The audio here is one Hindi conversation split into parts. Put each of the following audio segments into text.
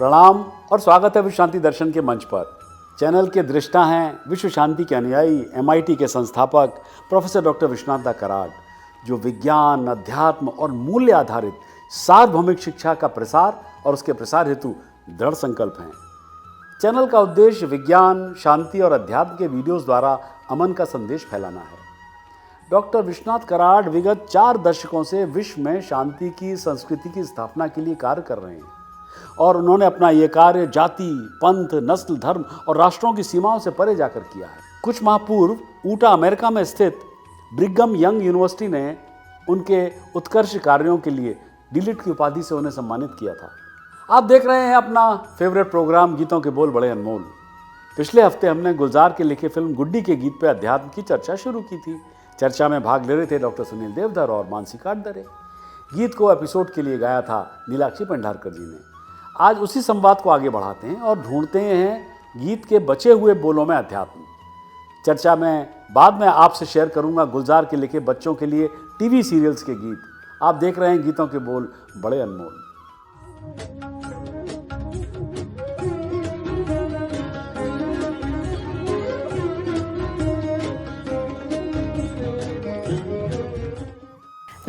प्रणाम और स्वागत है विश्व शांति दर्शन के मंच पर। चैनल के दृष्टा हैं विश्व शांति के अनुयायी MIT के संस्थापक प्रोफेसर डॉक्टर विश्वनाथ कराड, जो विज्ञान, अध्यात्म और मूल्य आधारित सार्वभौमिक शिक्षा का प्रसार और उसके प्रसार हेतु दृढ़ संकल्प हैं। चैनल का उद्देश्य विज्ञान, शांति और अध्यात्म के वीडियोस द्वारा अमन का संदेश फैलाना है। डॉक्टर विश्वनाथ कराड विगत 4 दशकों से विश्व में शांति की संस्कृति की स्थापना के लिए कार्य कर रहे हैं और उन्होंने अपना ये कार्य जाति, पंथ, नस्ल, धर्म और राष्ट्रों की सीमाओं से परे जाकर किया है। कुछ माह पूर्व ऊटा, अमेरिका में स्थित ब्रिघम यंग यूनिवर्सिटी ने उनके उत्कृष्ट कार्यों के लिए डिलिट की उपाधि से उन्हें सम्मानित किया था। आप देख रहे हैं अपना फेवरेट प्रोग्राम गीतों के बोल बड़े अनमोल। पिछले हफ्ते हमने गुलजार के लिखे फिल्म गुड्डी के गीत पर अध्यात्म की चर्चा शुरू की थी। चर्चा में भाग ले रहे थे डॉक्टर सुनील देवधर और मानसी काटदरे। गीत को एपिसोड के लिए गाया था नीलाक्षी भंडारकर जी ने। आज उसी संवाद को आगे बढ़ाते हैं और ढूंढते हैं गीत के बचे हुए बोलों में अध्यात्म। चर्चा में बाद में आपसे शेयर करूंगा गुलजार के लिखे बच्चों के लिए टीवी सीरियल्स के गीत। आप देख रहे हैं गीतों के बोल बड़े अनमोल।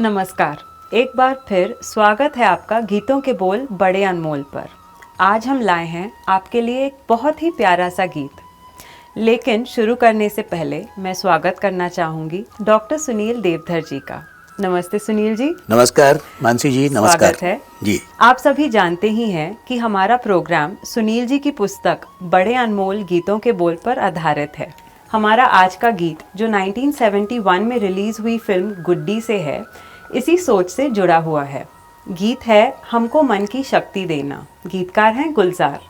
नमस्कार, एक बार फिर स्वागत है आपका गीतों के बोल बड़े अनमोल पर। आज हम लाए हैं आपके लिए एक बहुत ही प्यारा सा गीत। लेकिन शुरू करने से पहले मैं स्वागत करना चाहूँगी डॉक्टर सुनील देवधर जी का। नमस्ते सुनील जी। नमस्कार मानसी जी, नमस्कार। स्वागत है जी। आप सभी जानते ही हैं कि हमारा प्रोग्राम सुनील जी की पुस्तक बड़े अनमोल गीतों के बोल पर आधारित है। हमारा आज का गीत जो 1971 में रिलीज हुई फिल्म गुड्डी से है, इसी सोच से जुड़ा हुआ है। गीत है हमको मन की शक्ति देना। गीतकार हैं गुलजार।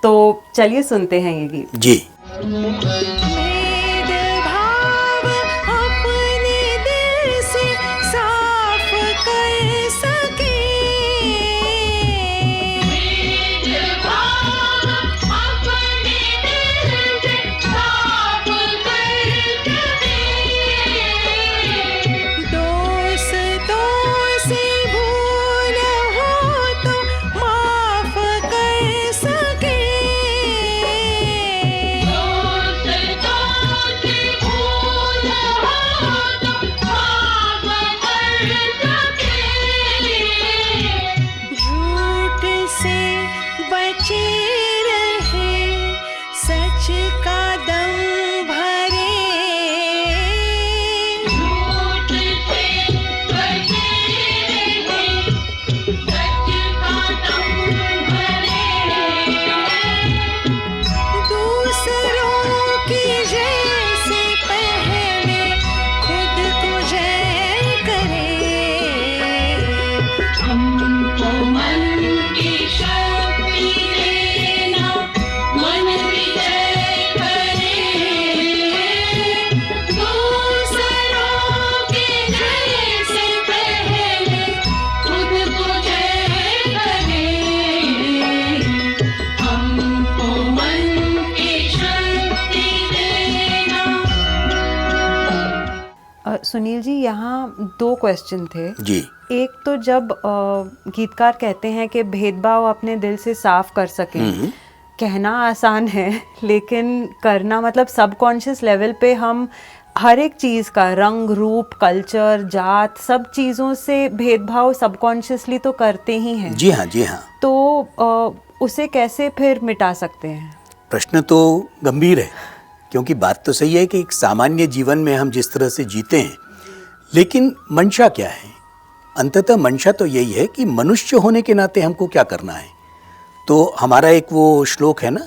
तो चलिए सुनते हैं ये गीत। जी। सुनील जी, यहाँ 2 क्वेश्चन थे जी। एक तो जब गीतकार कहते हैं कि भेदभाव अपने दिल से साफ कर सकें, कहना आसान है लेकिन करना, मतलब सबकॉन्शियस लेवल पे हम हर एक चीज़ का रंग, रूप, कल्चर, जात, सब चीज़ों से भेदभाव सबकॉन्शियसली तो करते ही हैं। जी हाँ, जी हाँ। तो उसे कैसे फिर मिटा सकते हैं? प्रश्न तो गंभीर है, क्योंकि बात तो सही है कि एक सामान्य जीवन में हम जिस तरह से जीते हैं, लेकिन मंशा क्या है? अंततः मंशा तो यही है कि मनुष्य होने के नाते हमको क्या करना है। तो हमारा एक वो श्लोक है ना,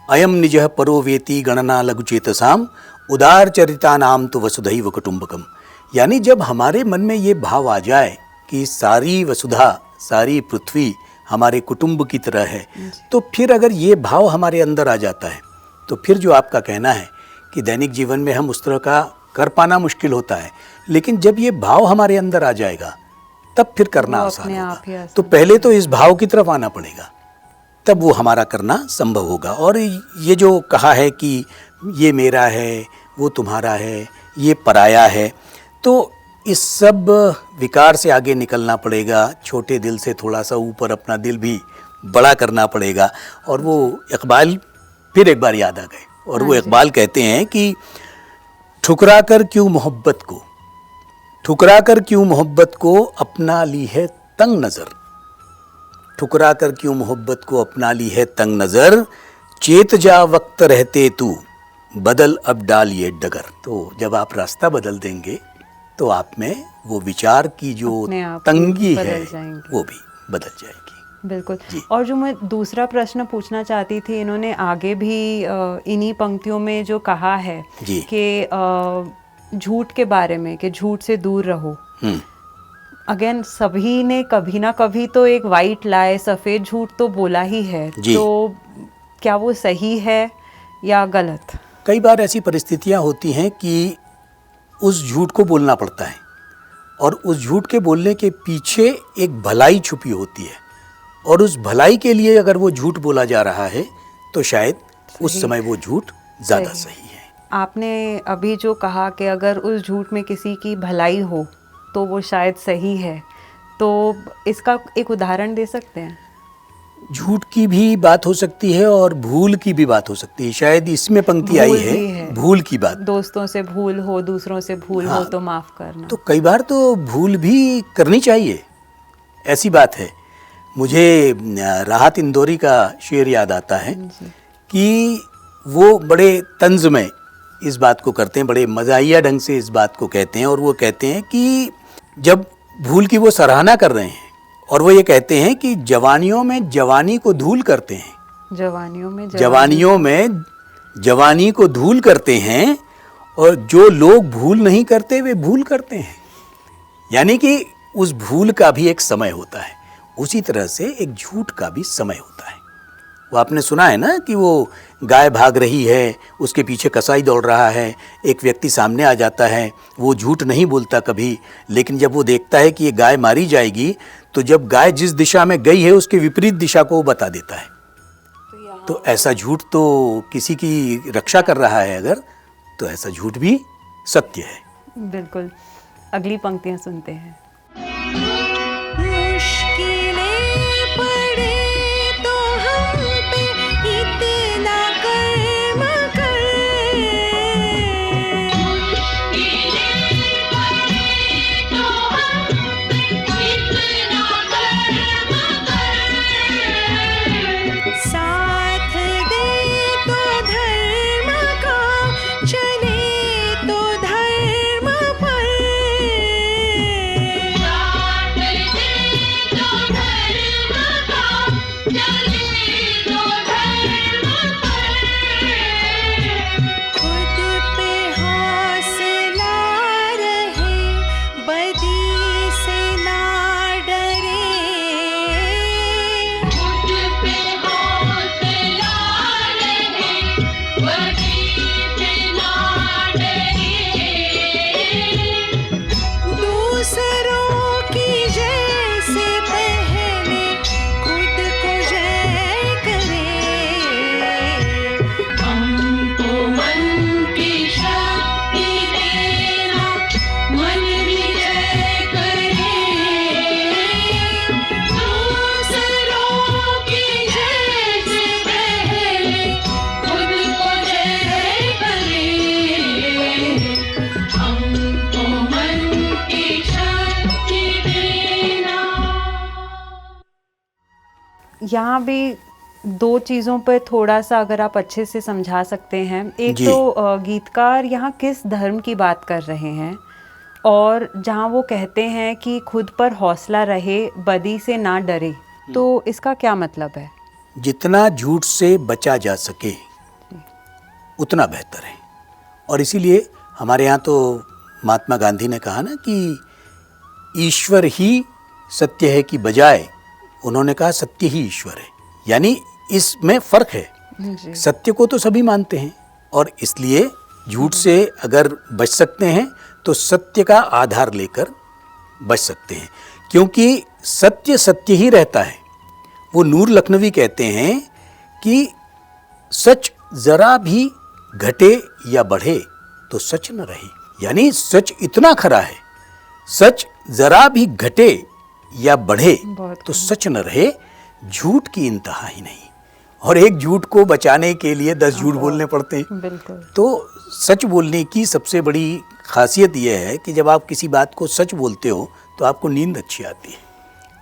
अयम निजः परो वेति गणना लघुचेतसाम उदार चरिता नाम तो वसुधैव कुटुंबकम। यानी जब हमारे मन में ये भाव आ जाए कि सारी वसुधा, सारी पृथ्वी हमारे कुटुंब की तरह है, तो फिर अगर ये भाव हमारे अंदर आ जाता है, तो फिर जो आपका कहना है कि दैनिक जीवन में हम उस तरह का कर पाना मुश्किल होता है, लेकिन जब ये भाव हमारे अंदर आ जाएगा तब फिर करना आसान होगा। तो पहले तो इस भाव की तरफ आना पड़ेगा, तब वो हमारा करना संभव होगा। और ये जो कहा है कि ये मेरा है, वो तुम्हारा है, ये पराया है, तो इस सब विकार से आगे निकलना पड़ेगा। छोटे दिल से थोड़ा सा ऊपर अपना दिल भी बड़ा करना पड़ेगा। और वो इकबाल फिर एक बार याद आ गए, और वो इकबाल कहते हैं कि ठुकरा कर क्यों मोहब्बत को, ठुकरा कर क्यों मोहब्बत को अपना ली है तंग नज़र, ठुकरा कर क्यों मोहब्बत को अपना ली है तंग नज़र, चेत जा वक्त रहते तू बदल अब डाल ये डगर। तो जब आप रास्ता बदल देंगे तो आप में वो विचार की जो अपने आप तंगी बदल है जाएंगी। वो भी बदल जाएगी। बिल्कुल। और जो मैं दूसरा प्रश्न पूछना चाहती थी, इन्होंने आगे भी इन्हीं पंक्तियों में जो कहा है जी। कि झूठ के बारे में, कि झूठ से दूर रहो। अगेन सभी ने कभी ना कभी तो एक वाइट लाई, सफ़ेद झूठ तो बोला ही है। जी। तो क्या वो सही है या गलत? कई बार ऐसी परिस्थितियां होती हैं कि उस झूठ को बोलना पड़ता है, और उस झूठ के बोलने के पीछे एक भलाई छुपी होती है, और उस भलाई के लिए अगर वो झूठ बोला जा रहा है तो शायद उस समय वो झूठ ज़्यादा सही है। आपने अभी जो कहा कि अगर उस झूठ में किसी की भलाई हो तो वो शायद सही है, तो इसका एक उदाहरण दे सकते हैं? झूठ की भी बात हो सकती है और भूल की भी बात हो सकती है। शायद इसमें पंक्ति आई भूल भी है है। भूल की बात। दोस्तों से भूल हो, दूसरों से भूल हो तो माफ करना। तो कई बार तो भूल भी करनी चाहिए, ऐसी बात है। मुझे राहत इंदौरी का शेर याद आता है कि वो बड़े तंज में इस बात को करते हैं, बड़े मज़ाहिया ढंग से इस बात को कहते हैं, और वो कहते हैं कि जब भूल की वो सराहना कर रहे हैं, और वो ये कहते हैं कि जवानियों में जवानी को धूल करते हैं, जवानियों में जवानी को धूल करते हैं, और जो लोग भूल नहीं करते वे भूल करते हैं। यानी कि उस भूल का भी एक समय होता है, उसी तरह से एक झूठ का भी समय होता है। वो आपने सुना है ना कि वो गाय भाग रही है, उसके पीछे कसाई दौड़ रहा है, एक व्यक्ति सामने आ जाता है, वो झूठ नहीं बोलता कभी, लेकिन जब वो देखता है कि ये गाय मारी जाएगी तो जब गाय जिस दिशा में गई है उसके विपरीत दिशा को वो बता देता है। तो ऐसा झूठ तो किसी की रक्षा कर रहा है अगर, तो ऐसा झूठ भी सत्य है। बिल्कुल। अगली पंक्तियां सुनते हैं। यहाँ भी दो चीज़ों पर थोड़ा सा अगर आप अच्छे से समझा सकते हैं। एक तो गीतकार यहाँ किस धर्म की बात कर रहे हैं, और जहाँ वो कहते हैं कि खुद पर हौसला रहे, बदी से ना डरे, तो इसका क्या मतलब है? जितना झूठ से बचा जा सके उतना बेहतर है। और इसीलिए हमारे यहाँ तो महात्मा गांधी ने कहा ना कि ईश्वर ही सत्य है कि बजाय, उन्होंने कहा सत्य ही ईश्वर है। यानी इसमें फ़र्क है। सत्य को तो सभी मानते हैं, और इसलिए झूठ से अगर बच सकते हैं तो सत्य का आधार लेकर बच सकते हैं, क्योंकि सत्य सत्य ही रहता है। वो नूर लखनवी कहते हैं कि सच जरा भी घटे या बढ़े तो सच न रहे। यानी सच इतना खरा है, सच जरा भी घटे या बढ़े तो सच न रहे, झूठ की इंतहा ही नहीं, और एक झूठ को बचाने के लिए 10 झूठ बोलने पड़ते हैं। बिल्कुल। तो सच बोलने की सबसे बड़ी खासियत यह है कि जब आप किसी बात को सच बोलते हो तो आपको नींद अच्छी आती है।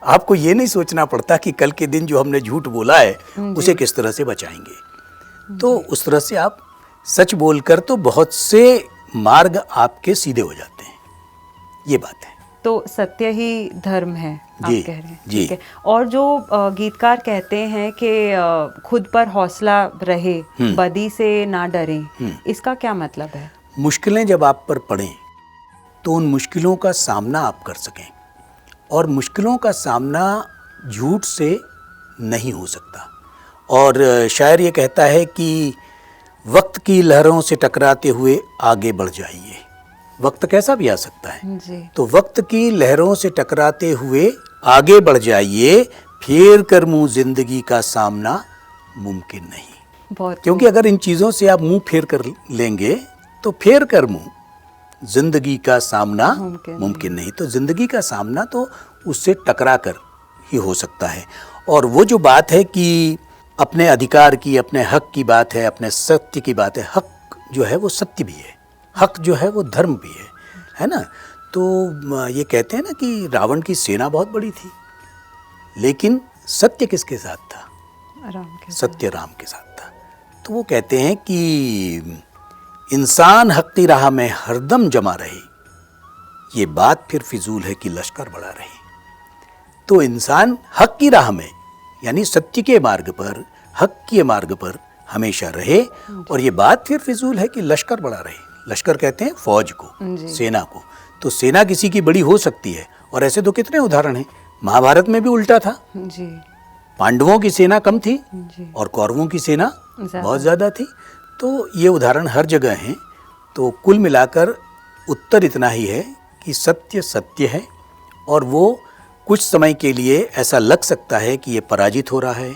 आपको ये नहीं सोचना पड़ता कि कल के दिन जो हमने झूठ बोला है उसे किस तरह से बचाएंगे। तो उस तरह से आप सच बोलकर तो बहुत से मार्ग आपके सीधे हो जाते हैं, ये बात है। तो सत्य ही धर्म है, आप जी, कह रहे हैं। जी। ठीक है। और जो गीतकार कहते हैं कि खुद पर हौसला रहे, बदी से ना डरें, इसका क्या मतलब है? मुश्किलें जब आप पर पड़ें तो उन मुश्किलों का सामना आप कर सकें, और मुश्किलों का सामना झूठ से नहीं हो सकता। और शायर ये कहता है कि वक्त की लहरों से टकराते हुए आगे बढ़ जाइए। वक्त कैसा भी आ सकता है, जी। तो वक्त की लहरों से टकराते हुए आगे बढ़ जाइए, फेर कर मुंह जिंदगी का सामना मुमकिन नहीं। बहुत क्योंकि अगर इन चीज़ों से आप मुंह फेर कर लेंगे तो फेर कर मुंह जिंदगी का सामना मुमकिन नहीं। तो जिंदगी का सामना तो उससे टकरा कर ही हो सकता है। और वो जो बात है कि अपने अधिकार की, अपने हक की बात है, अपने सत्य की बात है। हक जो है वो सत्य भी है, हक जो है वो धर्म भी है ना। तो ये कहते हैं ना कि रावण की सेना बहुत बड़ी थी, लेकिन सत्य किसके साथ था? राम के सत्य राम के साथ था। तो वो कहते हैं कि इंसान हक की राह में हरदम जमा रहे, ये बात फिर फिजूल है कि लश्कर बड़ा रहे। तो इंसान हक की राह में, यानी सत्य के मार्ग पर, हक के मार्ग पर हमेशा रहे, और ये बात फिर फिजूल है कि लश्कर बड़ा रहे। लश्कर कहते हैं फौज को, सेना को। तो सेना किसी की बड़ी हो सकती है, और ऐसे तो कितने उदाहरण हैं। महाभारत में भी उल्टा था, जी। पांडवों की सेना कम थी जी। और कौरवों की सेना बहुत ज़्यादा थी। तो ये उदाहरण हर जगह हैं। तो कुल मिलाकर उत्तर इतना ही है कि सत्य सत्य है, और वो कुछ समय के लिए ऐसा लग सकता है कि ये पराजित हो रहा है,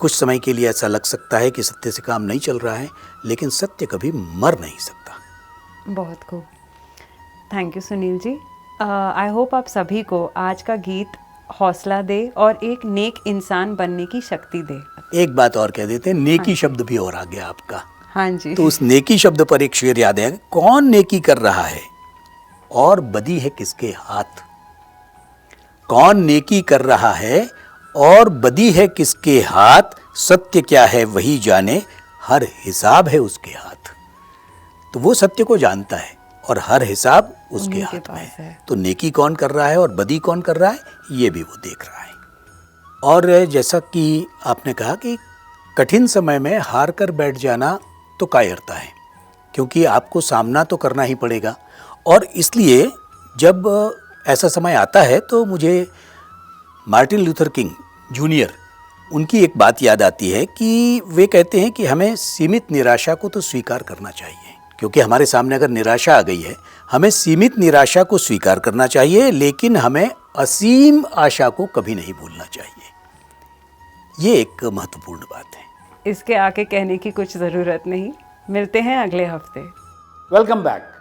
कुछ समय के लिए ऐसा लग सकता है कि सत्य से काम नहीं चल रहा है, लेकिन सत्य कभी मर नहीं सकता। बहुत खूब, thank you Sunil ji. I hope आप सभी को आज का गीत हौसला दे और एक नेक इंसान बनने की शक्ति दे। एक बात और कह देते हैं, नेकी शब्द भी और आ गया आपका। हाँ जी। तो उस नेकी शब्द पर एक शेर याद है, कौन नेकी कर रहा है और बदी है किसके हाथ। कौन नेकी कर रहा है और बदी है किसके हाथ, सत्य क्या है वही जाने, हर हिसाब है उसके हाथ। तो वो सत्य को जानता है और हर हिसाब उसके हाथ में है। तो नेकी कौन कर रहा है और बदी कौन कर रहा है, ये भी वो देख रहा है। और जैसा कि आपने कहा कि कठिन समय में हार कर बैठ जाना तो कायरता है, क्योंकि आपको सामना तो करना ही पड़ेगा। और इसलिए जब ऐसा समय आता है तो मुझे मार्टिन लूथर किंग जूनियर, उनकी एक बात याद आती है कि वे कहते हैं कि हमें सीमित निराशा को तो स्वीकार करना चाहिए, क्योंकि हमारे सामने अगर निराशा आ गई है, हमें सीमित निराशा को स्वीकार करना चाहिए, लेकिन हमें असीम आशा को कभी नहीं भूलना चाहिए। ये एक महत्वपूर्ण बात है। इसके आगे कहने की कुछ ज़रूरत नहीं। मिलते हैं अगले हफ्ते। Welcome back.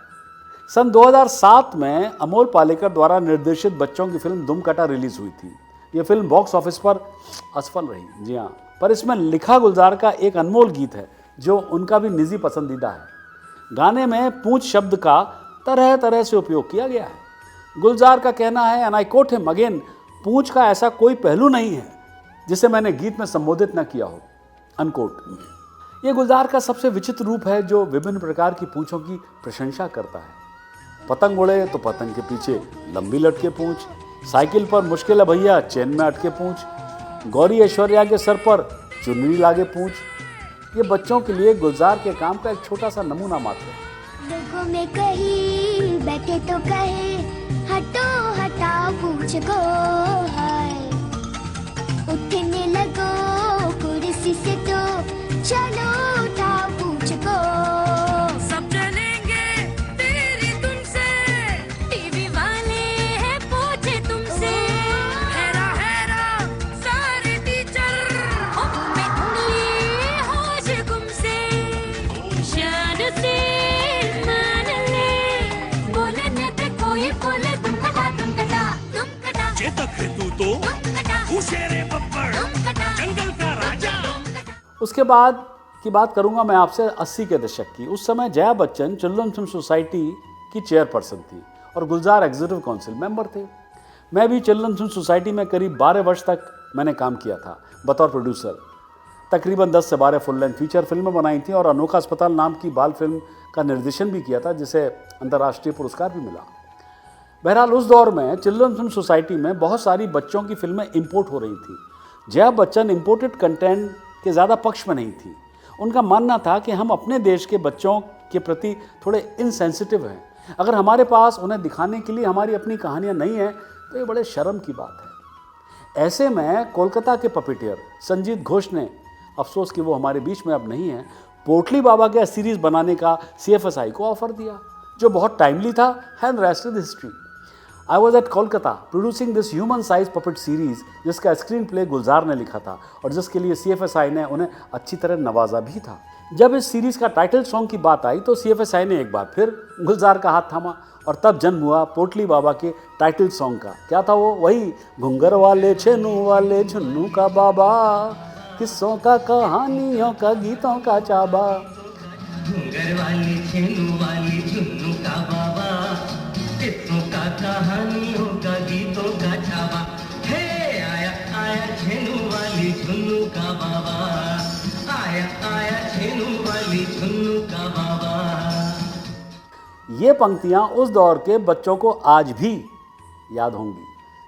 सन 2007 में अमोल पालेकर द्वारा निर्देशित बच्चों की फिल्म दुम कटा रिलीज हुई थी। ये फिल्म बॉक्स ऑफिस पर असफल रही, जी हाँ, पर इसमें लिखा गुलजार का एक अनमोल गीत है जो उनका भी निजी पसंदीदा है। गाने में पूंछ शब्द का तरह तरह से उपयोग किया गया है। गुलजार का कहना है, and I quote him again, पूंछ का ऐसा कोई पहलू नहीं है जिसे मैंने गीत में संबोधित न किया हो, अनकोट। ये गुलजार का सबसे विचित्र रूप है जो विभिन्न प्रकार की पूंछों की प्रशंसा करता है। पतंग उड़े तो पतंग के पीछे लंबी लटके पूंछ, साइकिल पर मुश्किल है भैया चेन में अटके पूंछ, गौरी ऐश्वर्या के सर पर चुनरी लागे पूंछ। ये बच्चों के लिए गुलजार के काम का एक छोटा सा नमूना मात्र है। लोगों में कहीं बैठे तो कहे हटो हटाओ पूंछ को, हाय उठने लगो कुर्सी से तो चलो उठाओ पूंछ को। सब चलेंगे तेरी धुन से, टीवी वाले हैं पूछे तुमसे, हैरा हैरा सारे टीचर में उंगली होश गुमसे, शान से मान ले बोलने पे कोई बोले तुम कटा चेतक है तू तो होशियारे बब्बर। उसके बाद की बात करूंगा मैं आपसे 80 के दशक की। उस समय Jaya Bachchan children film society की चेयरपर्सन थी और गुलजार एग्जीक्यूटिव काउंसिल मेंबर थे। मैं भी चिल्ड्रन फिल्म सोसाइटी में करीब 12 वर्ष तक मैंने काम किया था बतौर प्रोड्यूसर। तकरीबन 10 से 12 फुल लेंथ फीचर फिल्में बनाई थी और अनोखा अस्पताल नाम की बाल फिल्म का निर्देशन भी किया था, जिसे अंतर्राष्ट्रीय पुरस्कार भी मिला। बहरहाल उस दौर में चिल्ड्रन फिल्म सोसाइटी में बहुत सारी बच्चों की फिल्में इंपोर्ट हो रही थी। जया बच्चन इंपोर्टेड कंटेंट के ज़्यादा पक्ष में नहीं थी। उनका मानना था कि हम अपने देश के बच्चों के प्रति थोड़े इनसेंसिटिव हैं। अगर हमारे पास उन्हें दिखाने के लिए हमारी अपनी कहानियाँ नहीं हैं तो ये बड़े शर्म की बात है। ऐसे में कोलकाता के पपिटियर संजीत घोष ने, अफसोस कि वो हमारे बीच में अब नहीं है, पोटली बाबा के सीरीज़ बनाने का CFSI को ऑफर दिया, जो बहुत टाइमली था and rest is history. I was at Kolkata producing this human size puppet series, जिसका स्क्रीन प्ले गुलजार ने लिखा था और जिसके लिए CFSI ने उन्हें अच्छी तरह नवाजा भी था। जब इस सीरीज का टाइटल सॉन्ग की बात आई तो CFSI ने एक बार फिर गुलजार का हाथ थामा और तब जन्म हुआ पोटली बाबा के टाइटल सॉन्ग का। क्या था वो? वही घुंगर वाले छेनू वाले झुन्नू का बाबा, किस्सों का कहानियों का गीतों का चाबा। घुंगर वाली छेनू वाली झुन्नू का बाबा, किस्सों का कहानियों का गीतों का चाबा। हे आया आया छेनू वाली झुन्नू का बाबा, आया आया छेनू वाली झुन्नू का बाबा। ये पंक्तियां उस दौर के बच्चों को आज भी याद होंगी,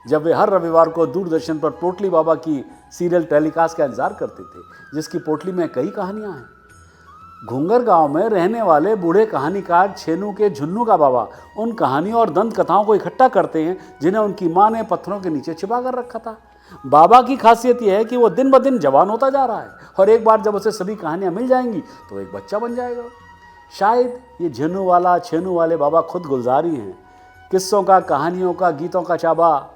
जब वे हर रविवार को दूरदर्शन पर पोटली बाबा की सीरियल टेलीकास्ट का इंतजार करते थे, जिसकी पोटली में कई कहानियां हैं। घुंगर गांव में रहने वाले बूढ़े कहानीकार छेनू के झुन्नू का बाबा उन कहानियों और दंत कथाओं को इकट्ठा करते हैं जिन्हें उनकी माँ ने पत्थरों के नीचे छिपा कर रखा था। बाबा की खासियत यह है कि वो दिन ब दिन जवान होता जा रहा है और एक बार जब उसे सभी कहानियां मिल जाएंगी तो एक बच्चा बन जाएगा। शायद ये झुन्नू वाला छेनू वाले बाबा खुद गुलजार ही हैं। किस्सों का, कहानियों का, गीतों का चाबा।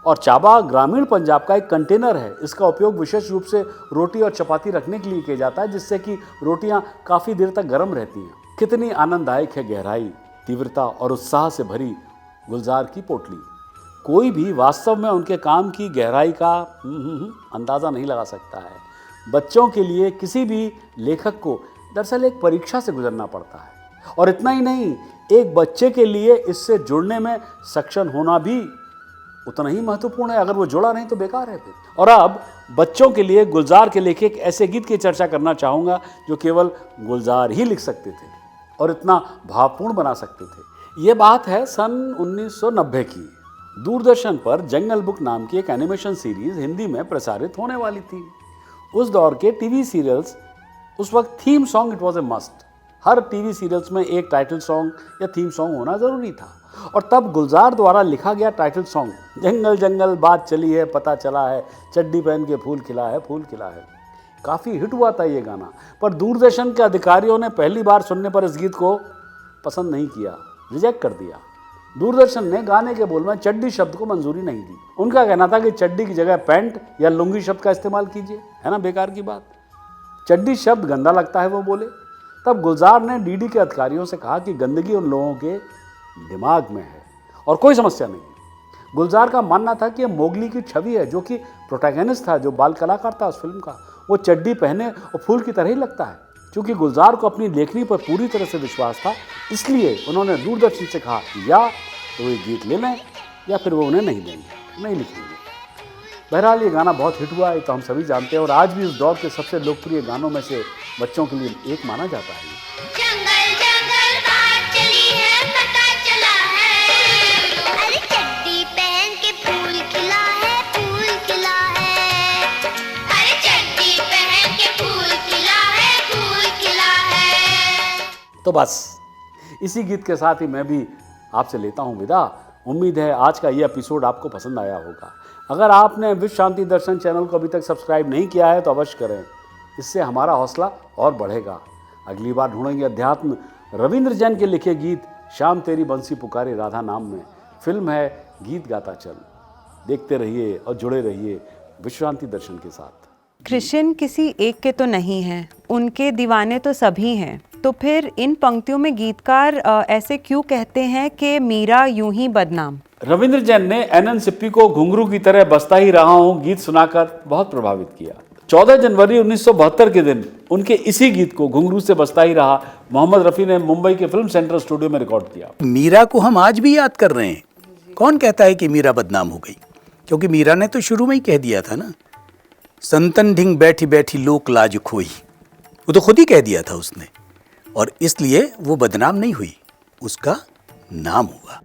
और चाबा ग्रामीण पंजाब का एक कंटेनर है। इसका उपयोग विशेष रूप से रोटी और चपाती रखने के लिए किया जाता है, जिससे कि रोटियां काफ़ी देर तक गर्म रहती हैं। कितनी आनंददायक है गहराई, तीव्रता और उत्साह से भरी गुलजार की पोटली। कोई भी वास्तव में उनके काम की गहराई का अंदाज़ा नहीं लगा सकता है। बच्चों के लिए किसी भी लेखक को दरअसल एक परीक्षा से गुजरना पड़ता है, और इतना ही नहीं, एक बच्चे के लिए इससे जुड़ने में सक्षम होना भी उतना ही महत्वपूर्ण है। अगर वो जुड़ा नहीं तो बेकार है फिर। और अब बच्चों के लिए गुलजार के लेखे एक ऐसे गीत की चर्चा करना चाहूँगा जो केवल गुलजार ही लिख सकते थे और इतना भावपूर्ण बना सकते थे। ये बात है सन 1990 की। दूरदर्शन पर जंगल बुक नाम की एक एनिमेशन सीरीज हिंदी में प्रसारित होने वाली थी। उस दौर के टीवी सीरियल्स, उस वक्त theme song it was a must. हर टीवी सीरियल्स में एक टाइटल सॉन्ग या थीम सॉन्ग होना ज़रूरी था, और तब गुलजार द्वारा लिखा गया टाइटल सॉन्ग जंगल जंगल बात चली है पता चला है, चड्डी पहन के फूल खिला है फूल खिला है, काफ़ी हिट हुआ था ये गाना। पर दूरदर्शन के अधिकारियों ने पहली बार सुनने पर इस गीत को पसंद नहीं किया, रिजेक्ट कर दिया। दूरदर्शन ने गाने के बोल में चड्डी शब्द को मंजूरी नहीं दी। उनका कहना था कि चड्डी की जगह पैंट या लुंगी शब्द का इस्तेमाल कीजिए। है ना बेकार की बात, चड्डी शब्द गंदा लगता है वो बोले। तब गुलजार ने डीडी के अधिकारियों से कहा कि गंदगी उन लोगों के दिमाग में है और कोई समस्या नहीं। गुलजार का मानना था कि ये मोगली की छवि है, जो कि प्रोटैगनिस्ट था, जो बाल कलाकार था उस फिल्म का, वो चड्डी पहने और फूल की तरह ही लगता है। क्योंकि गुलजार को अपनी लेखनी पर पूरी तरह से विश्वास था, इसलिए उन्होंने दूरदर्शन से कहा या तो ये गीत ले लें या फिर वो उन्हें नहीं देंगे, नहीं लिखेंगे। बहरहाल ये गाना बहुत हिट हुआ, ये तो हम सभी जानते हैं, और आज भी इस दौर के सबसे लोकप्रिय गानों में से बच्चों के लिए एक माना जाता है। जंगल जंगल बात चली है पता चला है, अरे चड्डी पहन के फूल खिला है फूल खिला है, अरे चड्डी पहन के फूल खिला है फूल खिला है। तो बस इसी गीत के साथ ही मैं भी आपसे लेता हूँ विदा। उम्मीद है आज का ये एपिसोड आपको पसंद आया होगा। अगर आपने विश्व शांति दर्शन चैनल को अभी तक सब्सक्राइब नहीं किया है तो अवश्य करें, इससे हमारा हौसला और बढ़ेगा। अगली बार ढूंढेंगे अध्यात्म। रविंद्र जैन के लिखे गीत शाम तेरी बंसी पुकारे राधा नाम में। फिल्म है गीत गाता चल। देखते रहिए और जुड़े रहिए विश्व शांति दर्शन के साथ। कृष्ण किसी एक के तो नहीं हैं, उनके दीवाने तो सभी हैं। तो फिर इन पंक्तियों में गीतकार ऐसे क्यों कहते हैं कि मीरा यूं ही बदनाम? रविंद्र जैन ने एनएन सिप्पी को घुंघरू की तरह बसता ही रहा हूँ गीत सुनाकर बहुत प्रभावित किया। 14 जनवरी 1972 के दिन उनके इसी गीत को घुंघरू से बजता ही रहा मोहम्मद रफ़ी ने मुंबई के फिल्म सेंटर स्टूडियो में रिकॉर्ड किया। मीरा को हम आज भी याद कर रहे हैं। कौन कहता है कि मीरा बदनाम हो गई? क्योंकि मीरा ने तो शुरू में ही कह दिया था ना, संतन ढिंग बैठी बैठी लोक लाज खोई। वो तो खुद ही कह दिया था उसने, और इसलिए वो बदनाम नहीं हुई, उसका नाम हुआ।